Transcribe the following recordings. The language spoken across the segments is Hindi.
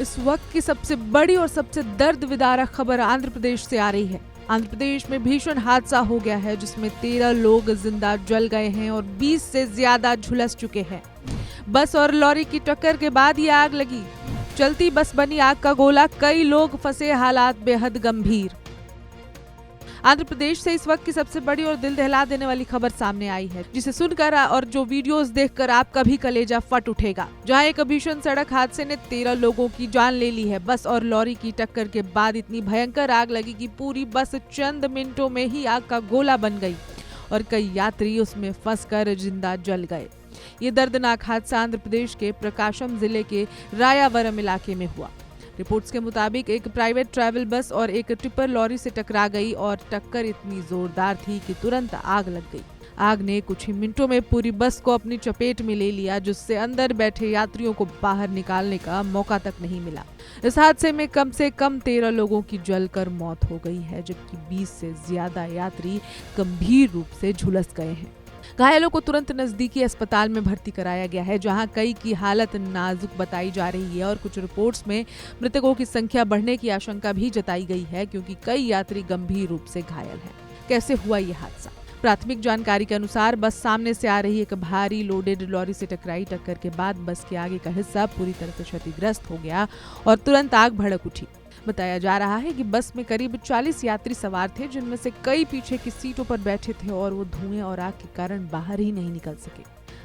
इस वक्त की सबसे बड़ी और सबसे दर्द विदारक खबर आंध्र प्रदेश से आ रही है। आंध्र प्रदेश में भीषण हादसा हो गया है जिसमें 13 लोग जिंदा जल गए हैं और 20 से ज्यादा झुलस चुके हैं। बस और लॉरी की टक्कर के बाद ये आग लगी। चलती बस बनी आग का गोला, कई लोग फंसे, हालात बेहद गंभीर। आंध्र प्रदेश से इस वक्त की सबसे बड़ी और दिल दहला देने वाली खबर सामने आई है, जिसे सुनकर और जो वीडियोस देखकर आपका भी कलेजा फट उठेगा। जहां एक भीषण सड़क हादसे ने 13 लोगों की जान ले ली है। बस और लॉरी की टक्कर के बाद इतनी भयंकर आग लगी कि पूरी बस चंद मिनटों में ही आग का गोला बन गई और कई यात्री उसमें फंसकर जिंदा जल गए। ये दर्दनाक हादसा आंध्र प्रदेश के प्रकाशम जिले के रायावरम इलाके में हुआ। रिपोर्ट्स के मुताबिक एक प्राइवेट ट्रैवल बस और एक टिप्पर लॉरी से टकरा गई और टक्कर इतनी जोरदार थी कि तुरंत आग लग गई। आग ने कुछ ही मिनटों में पूरी बस को अपनी चपेट में ले लिया, जिससे अंदर बैठे यात्रियों को बाहर निकालने का मौका तक नहीं मिला। इस हादसे में कम से कम 13 लोगों की जलकर मौत हो गई है, जबकि 20 से ज्यादा यात्री गंभीर रूप से झुलस गए हैं। घायलों को तुरंत नजदीकी अस्पताल में भर्ती कराया गया है, जहां कई की हालत नाजुक बताई जा रही है और कुछ रिपोर्ट्स में मृतकों की संख्या बढ़ने की आशंका भी जताई गई है, क्योंकि कई यात्री गंभीर रूप से घायल हैं। कैसे हुआ ये हादसा? प्राथमिक जानकारी के अनुसार बस सामने से आ रही एक भारी लोडेड लॉरी से टकराई। टक्कर के बाद बस के आगे का हिस्सा पूरी तरह से क्षतिग्रस्त हो गया और तुरंत आग भड़क उठी। बताया जा रहा है कि बस में करीब 40 यात्री सवार थे, जिनमें से कई पीछे की सीटों पर बैठे थे और वो धुएं और आग के कारण बाहर ही नहीं निकल सके।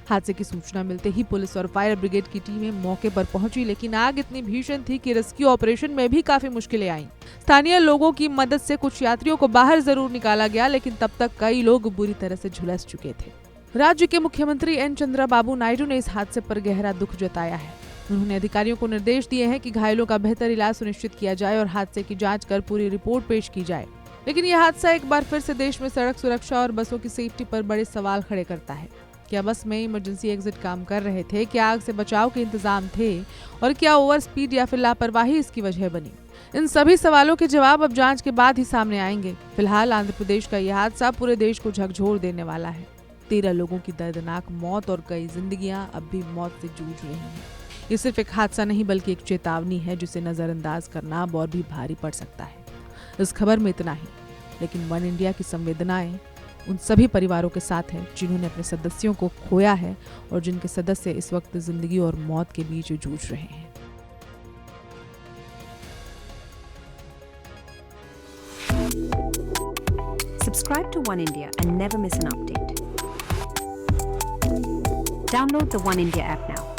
हादसे की सूचना मिलते ही पुलिस और फायर ब्रिगेड की टीमें मौके पर पहुंची, लेकिन आग इतनी भीषण थी कि रेस्क्यू ऑपरेशन में भी काफी मुश्किलें आईं। स्थानीय लोगों की मदद से कुछ यात्रियों को बाहर जरूर निकाला गया, लेकिन तब तक कई लोग बुरी तरह से झुलस चुके थे। राज्य के मुख्यमंत्री एन चंद्रबाबू नायडू ने इस हादसे पर गहरा दुख जताया है। उन्होंने अधिकारियों को निर्देश दिए हैं कि घायलों का बेहतर इलाज सुनिश्चित किया जाए और हादसे की जांच कर पूरी रिपोर्ट पेश की जाए। लेकिन यह हादसा एक बार फिर से देश में सड़क सुरक्षा और बसों की सेफ्टी पर बड़े सवाल खड़े करता है। क्या बस में इमरजेंसी एग्जिट काम कर रहे थे? क्या आग से बचाव के इंतजाम थे? और क्या ओवर स्पीड या फिर लापरवाही इसकी वजह बनी? इन सभी सवालों के जवाब अब जांच के बाद ही सामने आएंगे। फिलहाल आंध्र प्रदेश का यह हादसा पूरे देश को झकझोर देने वाला है। 13 लोगों की दर्दनाक मौत और कई जिंदगियां अब भी मौत से जूझ रही हैं। ये सिर्फ एक हादसा नहीं बल्कि एक चेतावनी है, जिसे नजरअंदाज करना अब और भी भारी पड़ सकता है। इस खबर में इतना ही, लेकिन वन इंडिया की संवेदनाएं उन सभी परिवारों के साथ है जिन्होंने अपने सदस्यों को खोया है और जिनके सदस्य इस वक्त जिंदगी और मौत के बीच जूझ रहे हैं। Subscribe to One India and never miss an update. Download the One India app now.